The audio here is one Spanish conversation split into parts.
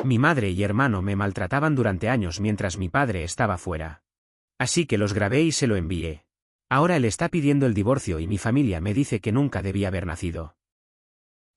Mi madre y hermano me maltrataban durante años mientras mi padre estaba fuera. Así que los grabé y se lo envié. Ahora él está pidiendo el divorcio y mi familia me dice que nunca debí haber nacido.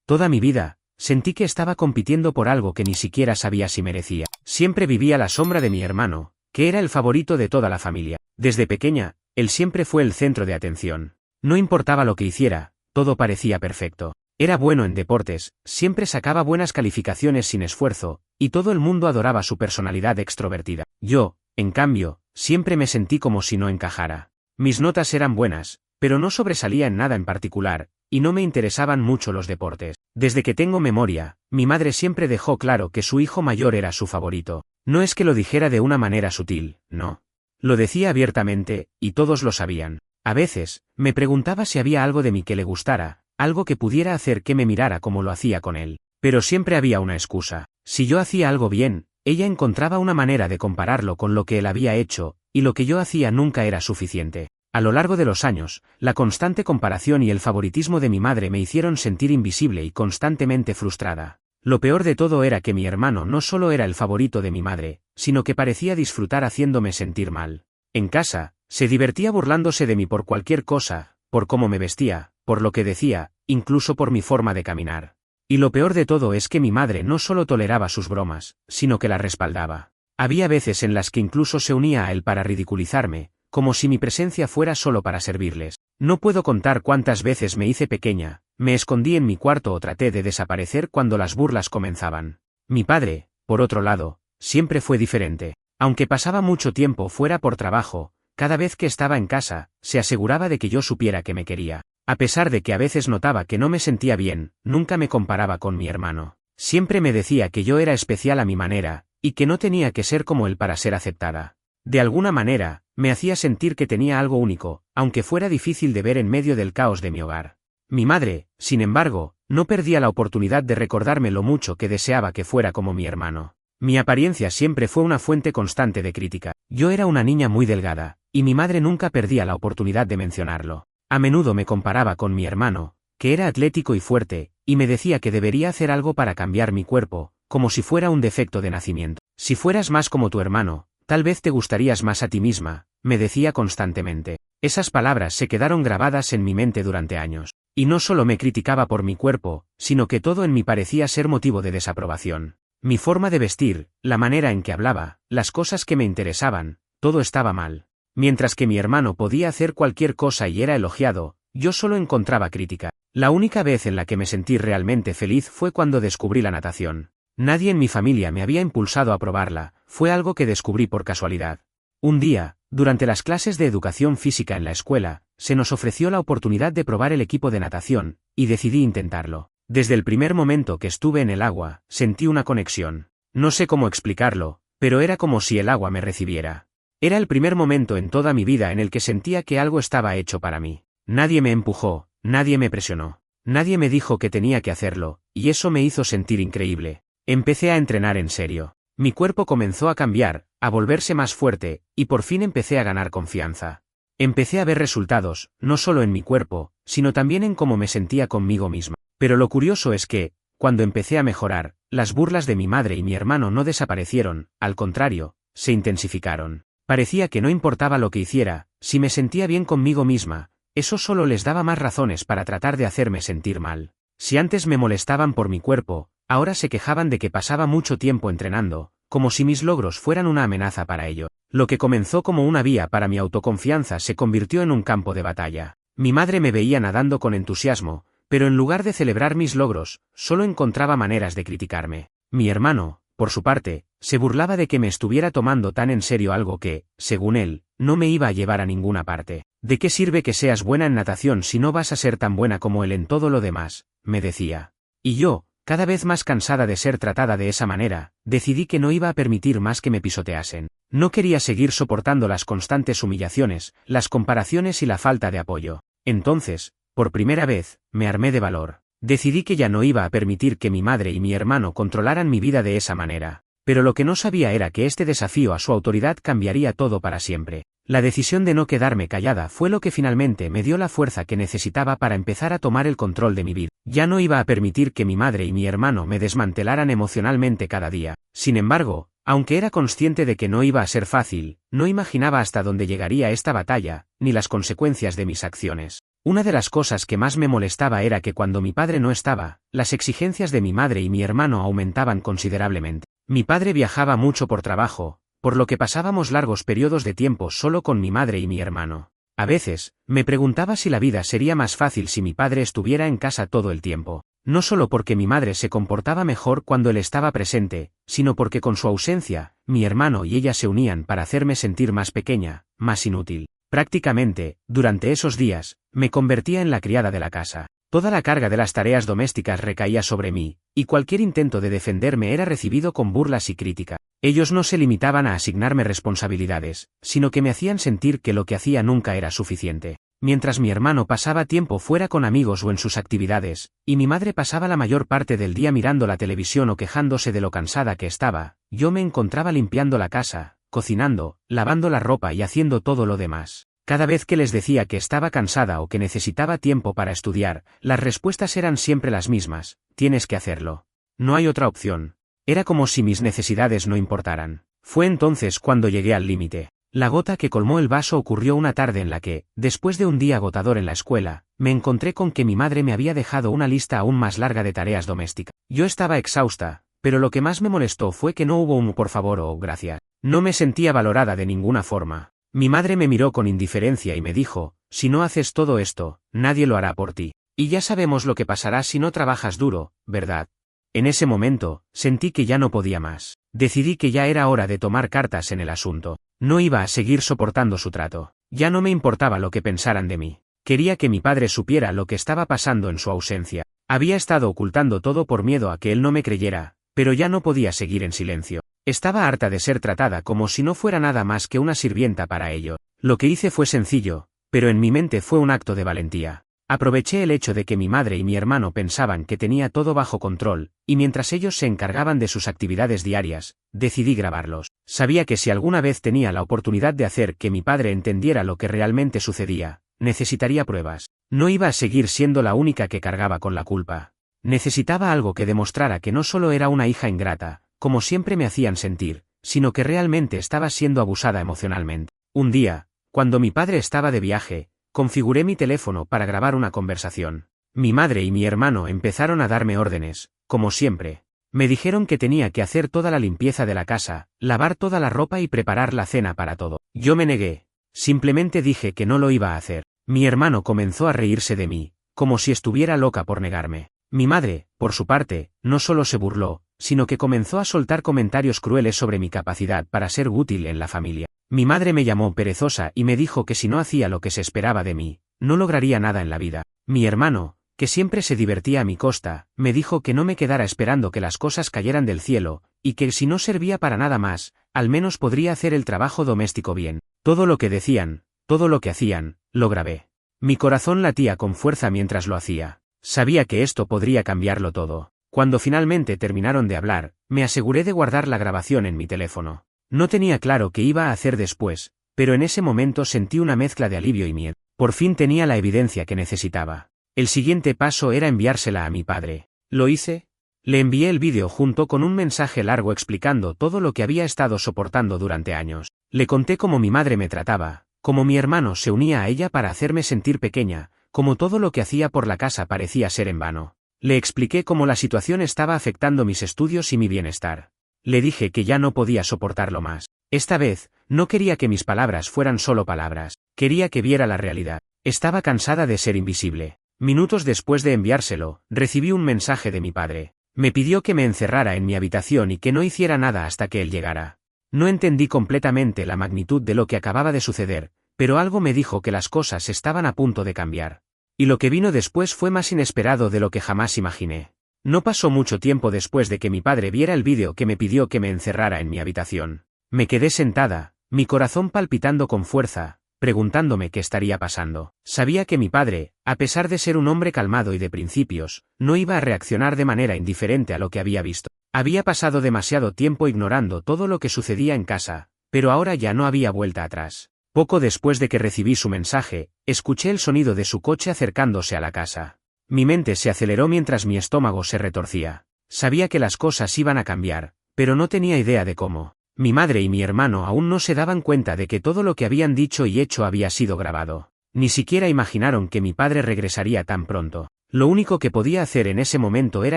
Toda mi vida, sentí que estaba compitiendo por algo que ni siquiera sabía si merecía. Siempre vivía a la sombra de mi hermano, que era el favorito de toda la familia. Desde pequeña, él siempre fue el centro de atención. No importaba lo que hiciera, todo parecía perfecto. Era bueno en deportes, siempre sacaba buenas calificaciones sin esfuerzo, y todo el mundo adoraba su personalidad extrovertida. Yo, en cambio, siempre me sentí como si no encajara. Mis notas eran buenas, pero no sobresalía en nada en particular, y no me interesaban mucho los deportes. Desde que tengo memoria, mi madre siempre dejó claro que su hijo mayor era su favorito. No es que lo dijera de una manera sutil, no. Lo decía abiertamente, y todos lo sabían. A veces, me preguntaba si había algo de mí que le gustara, algo que pudiera hacer que me mirara como lo hacía con él. Pero siempre había una excusa. Si yo hacía algo bien, ella encontraba una manera de compararlo con lo que él había hecho, y lo que yo hacía nunca era suficiente. A lo largo de los años, la constante comparación y el favoritismo de mi madre me hicieron sentir invisible y constantemente frustrada. Lo peor de todo era que mi hermano no solo era el favorito de mi madre, sino que parecía disfrutar haciéndome sentir mal. En casa, se divertía burlándose de mí por cualquier cosa, por cómo me vestía, por lo que decía, incluso por mi forma de caminar. Y lo peor de todo es que mi madre no solo toleraba sus bromas, sino que las respaldaba. Había veces en las que incluso se unía a él para ridiculizarme, como si mi presencia fuera solo para servirles. No puedo contar cuántas veces me hice pequeña, me escondí en mi cuarto o traté de desaparecer cuando las burlas comenzaban. Mi padre, por otro lado, siempre fue diferente. Aunque pasaba mucho tiempo fuera por trabajo, cada vez que estaba en casa, se aseguraba de que yo supiera que me quería. A pesar de que a veces notaba que no me sentía bien, nunca me comparaba con mi hermano. Siempre me decía que yo era especial a mi manera, y que no tenía que ser como él para ser aceptada. De alguna manera, me hacía sentir que tenía algo único, aunque fuera difícil de ver en medio del caos de mi hogar. Mi madre, sin embargo, no perdía la oportunidad de recordarme lo mucho que deseaba que fuera como mi hermano. Mi apariencia siempre fue una fuente constante de crítica. Yo era una niña muy delgada, y mi madre nunca perdía la oportunidad de mencionarlo. A menudo me comparaba con mi hermano, que era atlético y fuerte, y me decía que debería hacer algo para cambiar mi cuerpo, como si fuera un defecto de nacimiento. Si fueras más como tu hermano, tal vez te gustarías más a ti misma, me decía constantemente. Esas palabras se quedaron grabadas en mi mente durante años. Y no solo me criticaba por mi cuerpo, sino que todo en mí parecía ser motivo de desaprobación. Mi forma de vestir, la manera en que hablaba, las cosas que me interesaban, todo estaba mal. Mientras que mi hermano podía hacer cualquier cosa y era elogiado, yo solo encontraba crítica. La única vez en la que me sentí realmente feliz fue cuando descubrí la natación. Nadie en mi familia me había impulsado a probarla, fue algo que descubrí por casualidad. Un día, durante las clases de educación física en la escuela, se nos ofreció la oportunidad de probar el equipo de natación, y decidí intentarlo. Desde el primer momento que estuve en el agua, sentí una conexión. No sé cómo explicarlo, pero era como si el agua me recibiera. Era el primer momento en toda mi vida en el que sentía que algo estaba hecho para mí. Nadie me empujó, nadie me presionó, nadie me dijo que tenía que hacerlo, y eso me hizo sentir increíble. Empecé a entrenar en serio. Mi cuerpo comenzó a cambiar, a volverse más fuerte, y por fin empecé a ganar confianza. Empecé a ver resultados, no solo en mi cuerpo, sino también en cómo me sentía conmigo misma. Pero lo curioso es que, cuando empecé a mejorar, las burlas de mi madre y mi hermano no desaparecieron, al contrario, se intensificaron. Parecía que no importaba lo que hiciera, si me sentía bien conmigo misma, eso solo les daba más razones para tratar de hacerme sentir mal. Si antes me molestaban por mi cuerpo, ahora se quejaban de que pasaba mucho tiempo entrenando, como si mis logros fueran una amenaza para ello. Lo que comenzó como una vía para mi autoconfianza se convirtió en un campo de batalla. Mi madre me veía nadando con entusiasmo, pero en lugar de celebrar mis logros, solo encontraba maneras de criticarme. Mi hermano, por su parte, se burlaba de que me estuviera tomando tan en serio algo que, según él, no me iba a llevar a ninguna parte. ¿De qué sirve que seas buena en natación si no vas a ser tan buena como él en todo lo demás?, me decía. Y yo, cada vez más cansada de ser tratada de esa manera, decidí que no iba a permitir más que me pisoteasen. No quería seguir soportando las constantes humillaciones, las comparaciones y la falta de apoyo. Entonces, por primera vez, me armé de valor. Decidí que ya no iba a permitir que mi madre y mi hermano controlaran mi vida de esa manera. pero lo que no sabía era que este desafío a su autoridad cambiaría todo para siempre. La decisión de no quedarme callada fue lo que finalmente me dio la fuerza que necesitaba para empezar a tomar el control de mi vida. Ya no iba a permitir que mi madre y mi hermano me desmantelaran emocionalmente cada día. Sin embargo, aunque era consciente de que no iba a ser fácil, no imaginaba hasta dónde llegaría esta batalla, ni las consecuencias de mis acciones. Una de las cosas que más me molestaba era que cuando mi padre no estaba, las exigencias de mi madre y mi hermano aumentaban considerablemente. Mi padre viajaba mucho por trabajo, por lo que pasábamos largos periodos de tiempo solo con mi madre y mi hermano. A veces, me preguntaba si la vida sería más fácil si mi padre estuviera en casa todo el tiempo. No solo porque mi madre se comportaba mejor cuando él estaba presente, sino porque con su ausencia, mi hermano y ella se unían para hacerme sentir más pequeña, más inútil. Prácticamente, durante esos días, me convertía en la criada de la casa. Toda la carga de las tareas domésticas recaía sobre mí, y cualquier intento de defenderme era recibido con burlas y crítica. Ellos no se limitaban a asignarme responsabilidades, sino que me hacían sentir que lo que hacía nunca era suficiente. Mientras mi hermano pasaba tiempo fuera con amigos o en sus actividades, y mi madre pasaba la mayor parte del día mirando la televisión o quejándose de lo cansada que estaba, yo me encontraba limpiando la casa, cocinando, lavando la ropa y haciendo todo lo demás. Cada vez que les decía que estaba cansada o que necesitaba tiempo para estudiar, las respuestas eran siempre las mismas: tienes que hacerlo. No hay otra opción. Era como si mis necesidades no importaran. Fue entonces cuando llegué al límite. La gota que colmó el vaso ocurrió una tarde en la que, después de un día agotador en la escuela, me encontré con que mi madre me había dejado una lista aún más larga de tareas domésticas. Yo estaba exhausta, pero lo que más me molestó fue que no hubo un por favor o gracias. No me sentía valorada de ninguna forma. Mi madre me miró con indiferencia y me dijo: si no haces todo esto, nadie lo hará por ti. Y ya sabemos lo que pasará si no trabajas duro, ¿verdad? En ese momento, sentí que ya no podía más. Decidí que ya era hora de tomar cartas en el asunto. No iba a seguir soportando su trato. Ya no me importaba lo que pensaran de mí. Quería que mi padre supiera lo que estaba pasando en su ausencia. Había estado ocultando todo por miedo a que él no me creyera, pero ya no podía seguir en silencio. Estaba harta de ser tratada como si no fuera nada más que una sirvienta para ello. Lo que hice fue sencillo, pero en mi mente fue un acto de valentía. Aproveché el hecho de que mi madre y mi hermano pensaban que tenía todo bajo control, y mientras ellos se encargaban de sus actividades diarias, decidí grabarlos. Sabía que si alguna vez tenía la oportunidad de hacer que mi padre entendiera lo que realmente sucedía, necesitaría pruebas. No iba a seguir siendo la única que cargaba con la culpa. Necesitaba algo que demostrara que no solo era una hija ingrata, como siempre me hacían sentir, sino que realmente estaba siendo abusada emocionalmente. Un día, cuando mi padre estaba de viaje, configuré mi teléfono para grabar una conversación. Mi madre y mi hermano empezaron a darme órdenes, como siempre. Me dijeron que tenía que hacer toda la limpieza de la casa, lavar toda la ropa y preparar la cena para todo. Yo me negué. Simplemente dije que no lo iba a hacer. Mi hermano comenzó a reírse de mí, como si estuviera loca por negarme. Mi madre, por su parte, no solo se burló, sino que comenzó a soltar comentarios crueles sobre mi capacidad para ser útil en la familia. Mi madre me llamó perezosa y me dijo que si no hacía lo que se esperaba de mí, no lograría nada en la vida. Mi hermano, que siempre se divertía a mi costa, me dijo que no me quedara esperando que las cosas cayeran del cielo, y que si no servía para nada más, al menos podría hacer el trabajo doméstico bien. Todo lo que decían, todo lo que hacían, lo grabé. Mi corazón latía con fuerza mientras lo hacía. Sabía que esto podría cambiarlo todo. Cuando finalmente terminaron de hablar, me aseguré de guardar la grabación en mi teléfono. No tenía claro qué iba a hacer después, pero en ese momento sentí una mezcla de alivio y miedo. Por fin tenía la evidencia que necesitaba. El siguiente paso era enviársela a mi padre. ¿Lo hice? Le envié el vídeo junto con un mensaje largo explicando todo lo que había estado soportando durante años. Le conté cómo mi madre me trataba, cómo mi hermano se unía a ella para hacerme sentir pequeña, cómo todo lo que hacía por la casa parecía ser en vano. Le expliqué cómo la situación estaba afectando mis estudios y mi bienestar. Le dije que ya no podía soportarlo más. Esta vez, no quería que mis palabras fueran solo palabras, quería que viera la realidad. Estaba cansada de ser invisible. Minutos después de enviárselo, recibí un mensaje de mi padre. Me pidió que me encerrara en mi habitación y que no hiciera nada hasta que él llegara. No entendí completamente la magnitud de lo que acababa de suceder, pero algo me dijo que las cosas estaban a punto de cambiar. Y lo que vino después fue más inesperado de lo que jamás imaginé. No pasó mucho tiempo después de que mi padre viera el vídeo que me pidió que me encerrara en mi habitación. Me quedé sentada, mi corazón palpitando con fuerza, preguntándome qué estaría pasando. Sabía que mi padre, a pesar de ser un hombre calmado y de principios, no iba a reaccionar de manera indiferente a lo que había visto. Había pasado demasiado tiempo ignorando todo lo que sucedía en casa, pero ahora ya no había vuelta atrás. Poco después de que recibí su mensaje, escuché el sonido de su coche acercándose a la casa. Mi mente se aceleró mientras mi estómago se retorcía. Sabía que las cosas iban a cambiar, pero no tenía idea de cómo. Mi madre y mi hermano aún no se daban cuenta de que todo lo que habían dicho y hecho había sido grabado. Ni siquiera imaginaron que mi padre regresaría tan pronto. Lo único que podía hacer en ese momento era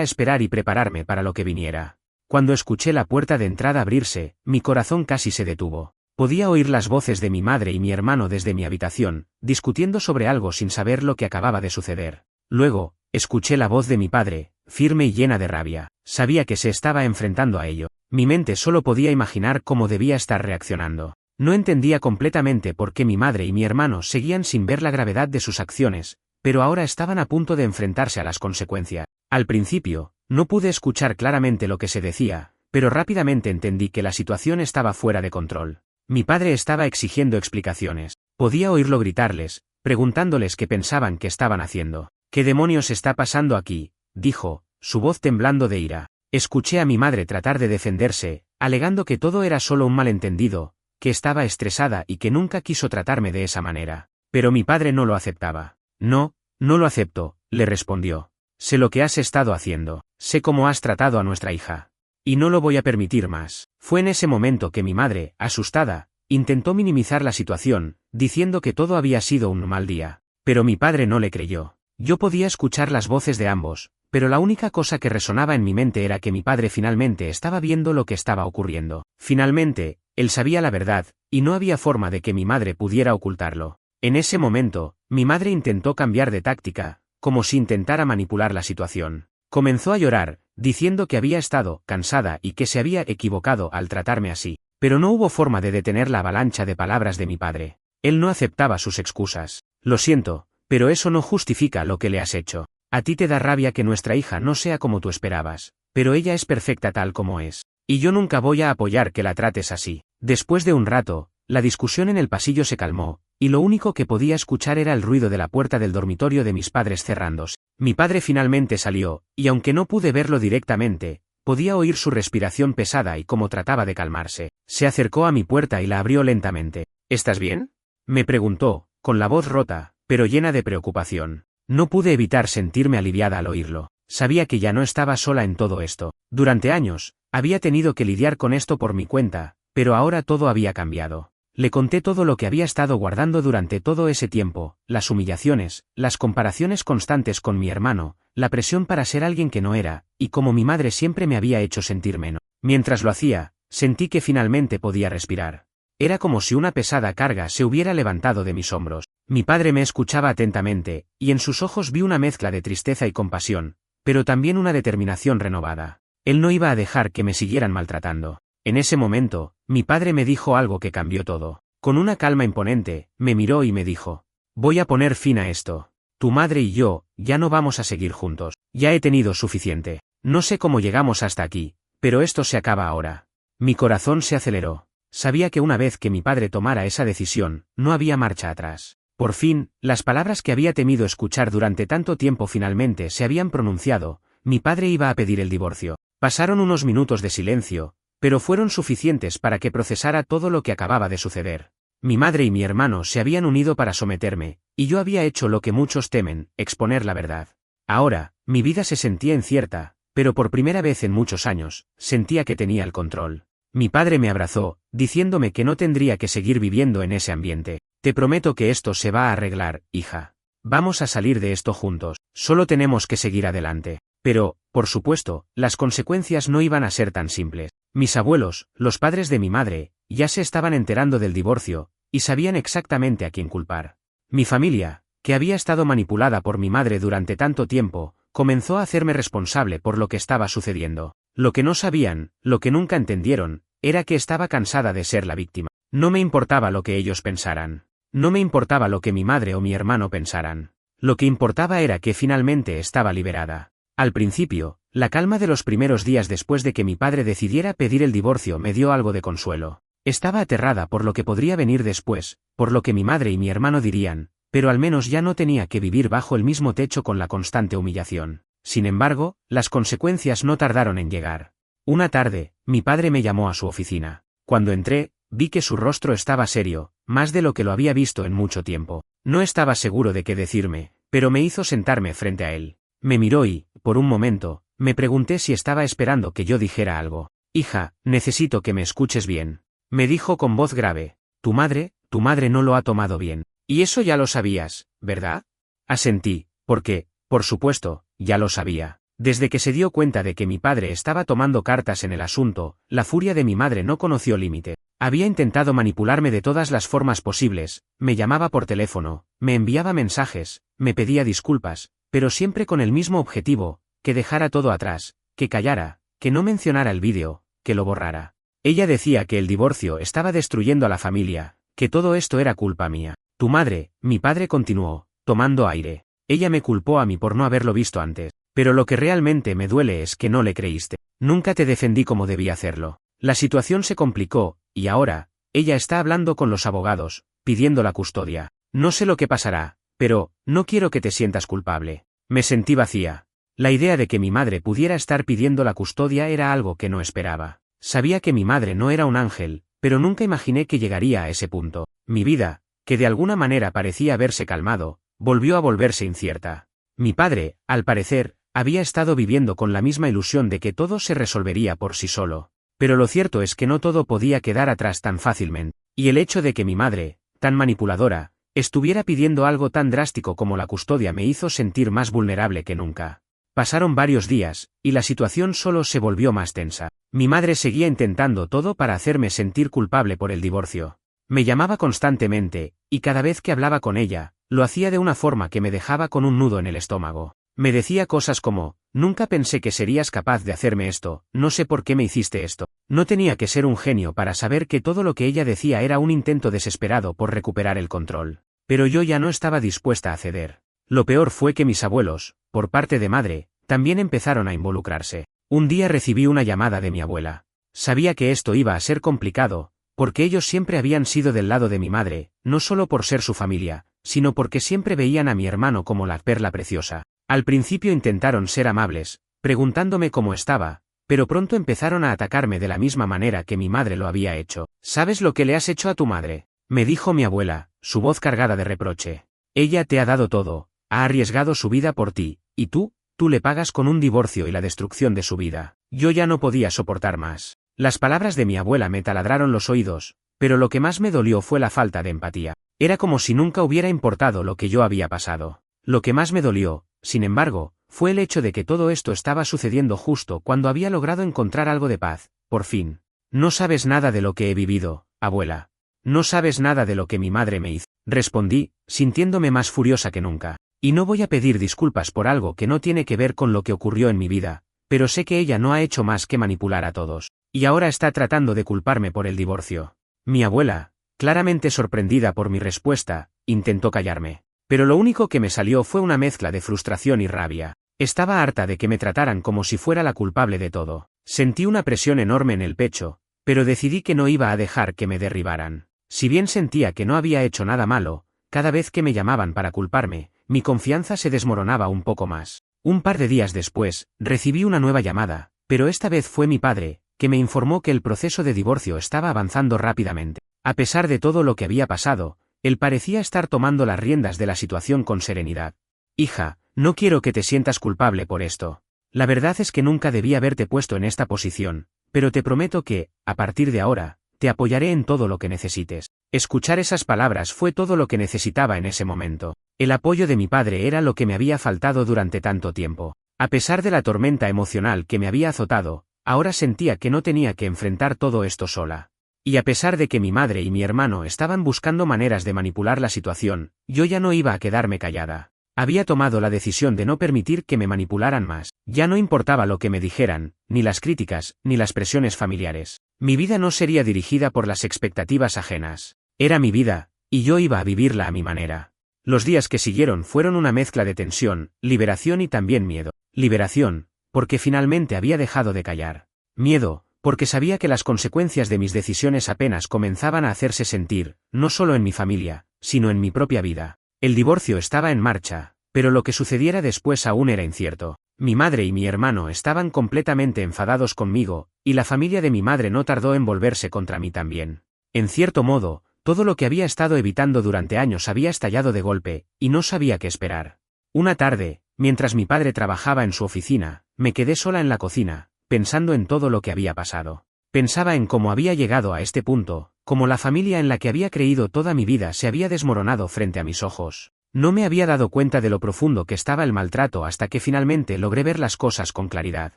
esperar y prepararme para lo que viniera. Cuando escuché la puerta de entrada abrirse, mi corazón casi se detuvo. Podía oír las voces de mi madre y mi hermano desde mi habitación, discutiendo sobre algo sin saber lo que acababa de suceder. Luego, escuché la voz de mi padre, firme y llena de rabia. Sabía que se estaba enfrentando a ello. Mi mente solo podía imaginar cómo debía estar reaccionando. No entendía completamente por qué mi madre y mi hermano seguían sin ver la gravedad de sus acciones, pero ahora estaban a punto de enfrentarse a las consecuencias. Al principio, no pude escuchar claramente lo que se decía, pero rápidamente entendí que la situación estaba fuera de control. Mi padre estaba exigiendo explicaciones. Podía oírlo gritarles, preguntándoles qué pensaban que estaban haciendo. ¿Qué demonios está pasando aquí?, dijo, su voz temblando de ira. Escuché a mi madre tratar de defenderse, alegando que todo era solo un malentendido, que estaba estresada y que nunca quiso tratarme de esa manera. Pero mi padre no lo aceptaba. No, no lo acepto, le respondió. Sé lo que has estado haciendo, sé cómo has tratado a nuestra hija. Y no lo voy a permitir más. Fue en ese momento que mi madre, asustada, intentó minimizar la situación, diciendo que todo había sido un mal día. Pero mi padre no le creyó. Yo podía escuchar las voces de ambos, pero la única cosa que resonaba en mi mente era que mi padre finalmente estaba viendo lo que estaba ocurriendo. Finalmente, él sabía la verdad, y no había forma de que mi madre pudiera ocultarlo. En ese momento, mi madre intentó cambiar de táctica, como si intentara manipular la situación. Comenzó a llorar, diciendo que había estado cansada y que se había equivocado al tratarme así. Pero no hubo forma de detener la avalancha de palabras de mi padre. Él no aceptaba sus excusas. Lo siento, pero eso no justifica lo que le has hecho. A ti te da rabia que nuestra hija no sea como tú esperabas, pero ella es perfecta tal como es. Y yo nunca voy a apoyar que la trates así. Después de un rato, la discusión en el pasillo se calmó, y lo único que podía escuchar era el ruido de la puerta del dormitorio de mis padres cerrándose. Mi padre finalmente salió, y aunque no pude verlo directamente, podía oír su respiración pesada y cómo trataba de calmarse. Se acercó a mi puerta y la abrió lentamente. ¿Estás bien?, me preguntó, con la voz rota, pero llena de preocupación. No pude evitar sentirme aliviada al oírlo. Sabía que ya no estaba sola en todo esto. Durante años, había tenido que lidiar con esto por mi cuenta, pero ahora todo había cambiado. Le conté todo lo que había estado guardando durante todo ese tiempo, las humillaciones, las comparaciones constantes con mi hermano, la presión para ser alguien que no era, y cómo mi madre siempre me había hecho sentir menos. Mientras lo hacía, sentí que finalmente podía respirar. Era como si una pesada carga se hubiera levantado de mis hombros. Mi padre me escuchaba atentamente, y en sus ojos vi una mezcla de tristeza y compasión, pero también una determinación renovada. Él no iba a dejar que me siguieran maltratando. En ese momento, mi padre me dijo algo que cambió todo. Con una calma imponente, me miró y me dijo: voy a poner fin a esto. Tu madre y yo, ya no vamos a seguir juntos. Ya he tenido suficiente. No sé cómo llegamos hasta aquí, pero esto se acaba ahora. Mi corazón se aceleró. Sabía que una vez que mi padre tomara esa decisión, no había marcha atrás. Por fin, las palabras que había temido escuchar durante tanto tiempo finalmente se habían pronunciado. Mi padre iba a pedir el divorcio. Pasaron unos minutos de silencio, pero fueron suficientes para que procesara todo lo que acababa de suceder. Mi madre y mi hermano se habían unido para someterme, y yo había hecho lo que muchos temen, exponer la verdad. Ahora, mi vida se sentía incierta, pero por primera vez en muchos años, sentía que tenía el control. Mi padre me abrazó, diciéndome que no tendría que seguir viviendo en ese ambiente. Te prometo que esto se va a arreglar, hija. Vamos a salir de esto juntos, solo tenemos que seguir adelante. Pero, por supuesto, las consecuencias no iban a ser tan simples. Mis abuelos, los padres de mi madre, ya se estaban enterando del divorcio, y sabían exactamente a quién culpar. Mi familia, que había estado manipulada por mi madre durante tanto tiempo, comenzó a hacerme responsable por lo que estaba sucediendo. Lo que no sabían, lo que nunca entendieron, era que estaba cansada de ser la víctima. No me importaba lo que ellos pensaran. No me importaba lo que mi madre o mi hermano pensaran. Lo que importaba era que finalmente estaba liberada. Al principio, la calma de los primeros días después de que mi padre decidiera pedir el divorcio me dio algo de consuelo. Estaba aterrada por lo que podría venir después, por lo que mi madre y mi hermano dirían, pero al menos ya no tenía que vivir bajo el mismo techo con la constante humillación. Sin embargo, las consecuencias no tardaron en llegar. Una tarde, mi padre me llamó a su oficina. Cuando entré, vi que su rostro estaba serio, más de lo que lo había visto en mucho tiempo. No estaba seguro de qué decirme, pero me hizo sentarme frente a él. Me miró y, por un momento, me pregunté si estaba esperando que yo dijera algo. Hija, necesito que me escuches bien. Me dijo con voz grave. Tu madre no lo ha tomado bien. Y eso ya lo sabías, ¿verdad? Asentí, porque, por supuesto, ya lo sabía. Desde que se dio cuenta de que mi padre estaba tomando cartas en el asunto, la furia de mi madre no conoció límite. Había intentado manipularme de todas las formas posibles, me llamaba por teléfono, me enviaba mensajes, me pedía disculpas, pero siempre con el mismo objetivo, que dejara todo atrás, que callara, que no mencionara el vídeo, que lo borrara. Ella decía que el divorcio estaba destruyendo a la familia, que todo esto era culpa mía. Tu madre, mi padre continuó, tomando aire. Ella me culpó a mí por no haberlo visto antes. Pero lo que realmente me duele es que no le creíste. Nunca te defendí como debía hacerlo. La situación se complicó, y ahora, ella está hablando con los abogados, pidiendo la custodia. No sé lo que pasará, pero, no quiero que te sientas culpable. Me sentí vacía. La idea de que mi madre pudiera estar pidiendo la custodia era algo que no esperaba. Sabía que mi madre no era un ángel, pero nunca imaginé que llegaría a ese punto. Mi vida, que de alguna manera parecía haberse calmado, volvió a volverse incierta. Mi padre, al parecer, había estado viviendo con la misma ilusión de que todo se resolvería por sí solo. Pero lo cierto es que no todo podía quedar atrás tan fácilmente, y el hecho de que mi madre, tan manipuladora, estuviera pidiendo algo tan drástico como la custodia me hizo sentir más vulnerable que nunca. Pasaron varios días, y la situación solo se volvió más tensa. Mi madre seguía intentando todo para hacerme sentir culpable por el divorcio. Me llamaba constantemente, y cada vez que hablaba con ella, lo hacía de una forma que me dejaba con un nudo en el estómago. Me decía cosas como, nunca pensé que serías capaz de hacerme esto, no sé por qué me hiciste esto. No tenía que ser un genio para saber que todo lo que ella decía era un intento desesperado por recuperar el control. Pero yo ya no estaba dispuesta a ceder. Lo peor fue que mis abuelos, por parte de madre, también empezaron a involucrarse. Un día recibí una llamada de mi abuela. Sabía que esto iba a ser complicado, porque ellos siempre habían sido del lado de mi madre, no solo por ser su familia, sino porque siempre veían a mi hermano como la perla preciosa. Al principio intentaron ser amables, preguntándome cómo estaba, pero pronto empezaron a atacarme de la misma manera que mi madre lo había hecho. ¿Sabes lo que le has hecho a tu madre?, me dijo mi abuela, su voz cargada de reproche. Ella te ha dado todo, ha arriesgado su vida por ti, y tú le pagas con un divorcio y la destrucción de su vida. Yo ya no podía soportar más. Las palabras de mi abuela me taladraron los oídos, pero lo que más me dolió fue la falta de empatía. Era como si nunca hubiera importado lo que yo había pasado. Lo que más me dolió, sin embargo, fue el hecho de que todo esto estaba sucediendo justo cuando había logrado encontrar algo de paz, por fin. No sabes nada de lo que he vivido, abuela. No sabes nada de lo que mi madre me hizo. Respondí, sintiéndome más furiosa que nunca. Y no voy a pedir disculpas por algo que no tiene que ver con lo que ocurrió en mi vida, pero sé que ella no ha hecho más que manipular a todos. Y ahora está tratando de culparme por el divorcio. Mi abuela, claramente sorprendida por mi respuesta, intentó callarme. Pero lo único que me salió fue una mezcla de frustración y rabia. Estaba harta de que me trataran como si fuera la culpable de todo. Sentí una presión enorme en el pecho, pero decidí que no iba a dejar que me derribaran. Si bien sentía que no había hecho nada malo, cada vez que me llamaban para culparme, mi confianza se desmoronaba un poco más. Un par de días después, recibí una nueva llamada, pero esta vez fue mi padre, que me informó que el proceso de divorcio estaba avanzando rápidamente. A pesar de todo lo que había pasado, él parecía estar tomando las riendas de la situación con serenidad. Hija, no quiero que te sientas culpable por esto. La verdad es que nunca debí haberte puesto en esta posición, pero te prometo que, a partir de ahora, te apoyaré en todo lo que necesites. Escuchar esas palabras fue todo lo que necesitaba en ese momento. El apoyo de mi padre era lo que me había faltado durante tanto tiempo. A pesar de la tormenta emocional que me había azotado, ahora sentía que no tenía que enfrentar todo esto sola. Y a pesar de que mi madre y mi hermano estaban buscando maneras de manipular la situación, yo ya no iba a quedarme callada. Había tomado la decisión de no permitir que me manipularan más. Ya no importaba lo que me dijeran, ni las críticas, ni las presiones familiares. Mi vida no sería dirigida por las expectativas ajenas. Era mi vida, y yo iba a vivirla a mi manera. Los días que siguieron fueron una mezcla de tensión, liberación y también miedo. Liberación, porque finalmente había dejado de callar. Miedo, porque sabía que las consecuencias de mis decisiones apenas comenzaban a hacerse sentir, no solo en mi familia, sino en mi propia vida. El divorcio estaba en marcha, pero lo que sucediera después aún era incierto. Mi madre y mi hermano estaban completamente enfadados conmigo, y la familia de mi madre no tardó en volverse contra mí también. En cierto modo, todo lo que había estado evitando durante años había estallado de golpe, y no sabía qué esperar. Una tarde, mientras mi padre trabajaba en su oficina, me quedé sola en la cocina, pensando en todo lo que había pasado. Pensaba en cómo había llegado a este punto, cómo la familia en la que había creído toda mi vida se había desmoronado frente a mis ojos. No me había dado cuenta de lo profundo que estaba el maltrato hasta que finalmente logré ver las cosas con claridad.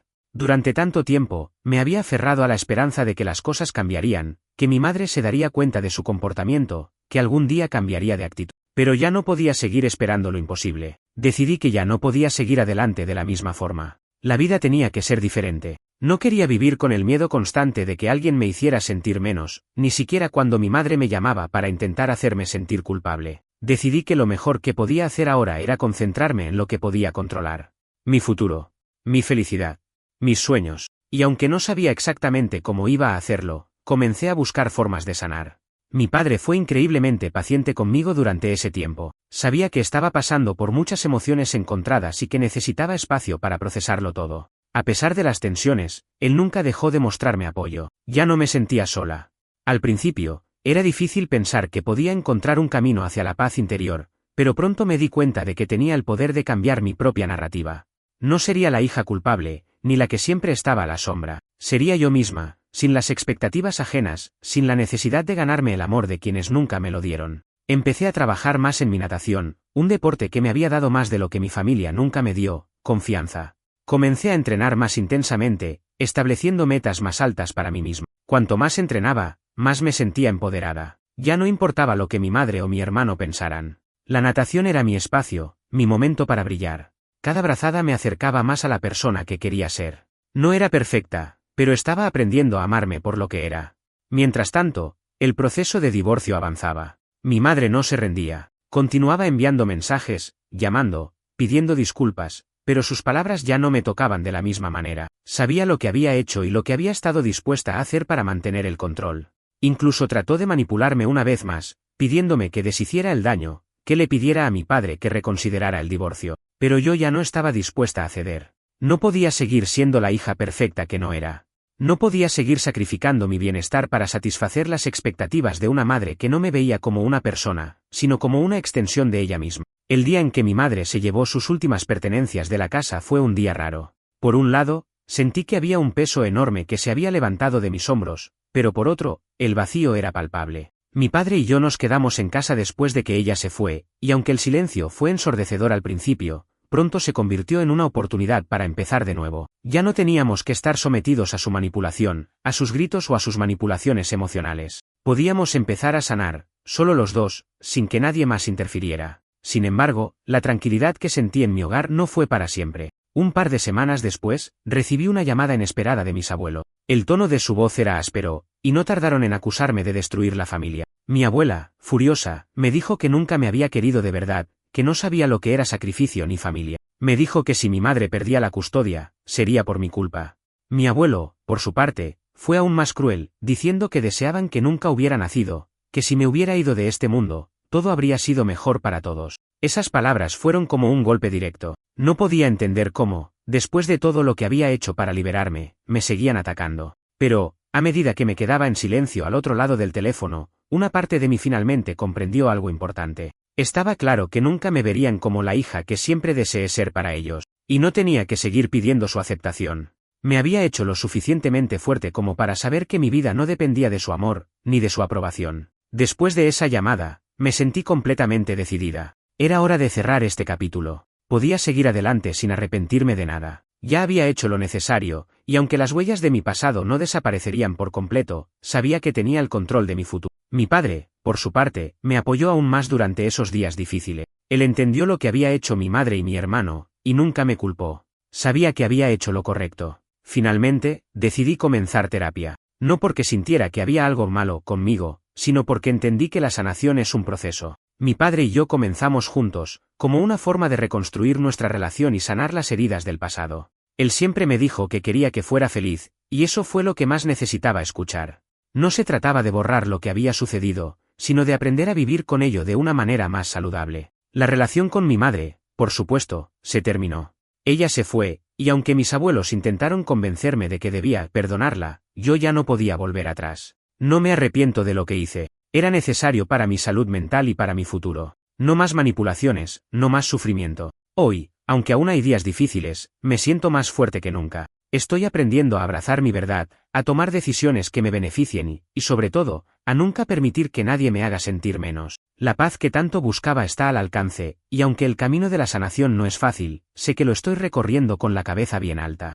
Durante tanto tiempo, me había aferrado a la esperanza de que las cosas cambiarían, que mi madre se daría cuenta de su comportamiento, que algún día cambiaría de actitud. Pero ya no podía seguir esperando lo imposible. Decidí que ya no podía seguir adelante de la misma forma. La vida tenía que ser diferente. No quería vivir con el miedo constante de que alguien me hiciera sentir menos, ni siquiera cuando mi madre me llamaba para intentar hacerme sentir culpable. Decidí que lo mejor que podía hacer ahora era concentrarme en lo que podía controlar. Mi futuro. Mi felicidad. Mis sueños. Y aunque no sabía exactamente cómo iba a hacerlo, comencé a buscar formas de sanar. Mi padre fue increíblemente paciente conmigo durante ese tiempo. Sabía que estaba pasando por muchas emociones encontradas y que necesitaba espacio para procesarlo todo. A pesar de las tensiones, él nunca dejó de mostrarme apoyo. Ya no me sentía sola. Al principio, era difícil pensar que podía encontrar un camino hacia la paz interior, pero pronto me di cuenta de que tenía el poder de cambiar mi propia narrativa. No sería la hija culpable, ni la que siempre estaba a la sombra. Sería yo misma, sin las expectativas ajenas, sin la necesidad de ganarme el amor de quienes nunca me lo dieron. Empecé a trabajar más en mi natación, un deporte que me había dado más de lo que mi familia nunca me dio, confianza. Comencé a entrenar más intensamente, estableciendo metas más altas para mí mismo. Cuanto más entrenaba, más me sentía empoderada. Ya no importaba lo que mi madre o mi hermano pensaran. La natación era mi espacio, mi momento para brillar. Cada brazada me acercaba más a la persona que quería ser. No era perfecta, pero estaba aprendiendo a amarme por lo que era. Mientras tanto, el proceso de divorcio avanzaba. Mi madre no se rendía. Continuaba enviando mensajes, llamando, pidiendo disculpas, pero sus palabras ya no me tocaban de la misma manera. Sabía lo que había hecho y lo que había estado dispuesta a hacer para mantener el control. Incluso trató de manipularme una vez más, pidiéndome que deshiciera el daño, que le pidiera a mi padre que reconsiderara el divorcio. Pero yo ya no estaba dispuesta a ceder. No podía seguir siendo la hija perfecta que no era. No podía seguir sacrificando mi bienestar para satisfacer las expectativas de una madre que no me veía como una persona, sino como una extensión de ella misma. El día en que mi madre se llevó sus últimas pertenencias de la casa fue un día raro. Por un lado, sentí que había un peso enorme que se había levantado de mis hombros, pero por otro, el vacío era palpable. Mi padre y yo nos quedamos en casa después de que ella se fue, y aunque el silencio fue ensordecedor al principio, pronto se convirtió en una oportunidad para empezar de nuevo. Ya no teníamos que estar sometidos a su manipulación, a sus gritos o a sus manipulaciones emocionales. Podíamos empezar a sanar, solo los dos, sin que nadie más interfiriera. Sin embargo, la tranquilidad que sentí en mi hogar no fue para siempre. Un par de semanas después, recibí una llamada inesperada de mis abuelos. El tono de su voz era áspero, y no tardaron en acusarme de destruir la familia. Mi abuela, furiosa, me dijo que nunca me había querido de verdad, que no sabía lo que era sacrificio ni familia. Me dijo que si mi madre perdía la custodia, sería por mi culpa. Mi abuelo, por su parte, fue aún más cruel, diciendo que deseaban que nunca hubiera nacido, que si me hubiera ido de este mundo, todo habría sido mejor para todos. Esas palabras fueron como un golpe directo. No podía entender cómo, después de todo lo que había hecho para liberarme, me seguían atacando. Pero, a medida que me quedaba en silencio al otro lado del teléfono, una parte de mí finalmente comprendió algo importante. Estaba claro que nunca me verían como la hija que siempre deseé ser para ellos, y no tenía que seguir pidiendo su aceptación. Me había hecho lo suficientemente fuerte como para saber que mi vida no dependía de su amor, ni de su aprobación. Después de esa llamada, me sentí completamente decidida. Era hora de cerrar este capítulo. Podía seguir adelante sin arrepentirme de nada. Ya había hecho lo necesario, y aunque las huellas de mi pasado no desaparecerían por completo, sabía que tenía el control de mi futuro. Mi padre, por su parte, me apoyó aún más durante esos días difíciles. Él entendió lo que había hecho mi madre y mi hermano, y nunca me culpó. Sabía que había hecho lo correcto. Finalmente, decidí comenzar terapia. No porque sintiera que había algo malo conmigo, sino porque entendí que la sanación es un proceso. Mi padre y yo comenzamos juntos, como una forma de reconstruir nuestra relación y sanar las heridas del pasado. Él siempre me dijo que quería que fuera feliz, y eso fue lo que más necesitaba escuchar. No se trataba de borrar lo que había sucedido, sino de aprender a vivir con ello de una manera más saludable. La relación con mi madre, por supuesto, se terminó. Ella se fue, Y aunque mis abuelos intentaron convencerme de que debía perdonarla, yo ya no podía volver atrás. No me arrepiento de lo que hice. Era necesario para mi salud mental y para mi futuro. No más manipulaciones, no más sufrimiento. Hoy, aunque aún hay días difíciles, me siento más fuerte que nunca. Estoy aprendiendo a abrazar mi verdad, a tomar decisiones que me beneficien y, sobre todo, a nunca permitir que nadie me haga sentir menos. La paz que tanto buscaba está al alcance, y aunque el camino de la sanación no es fácil, sé que lo estoy recorriendo con la cabeza bien alta.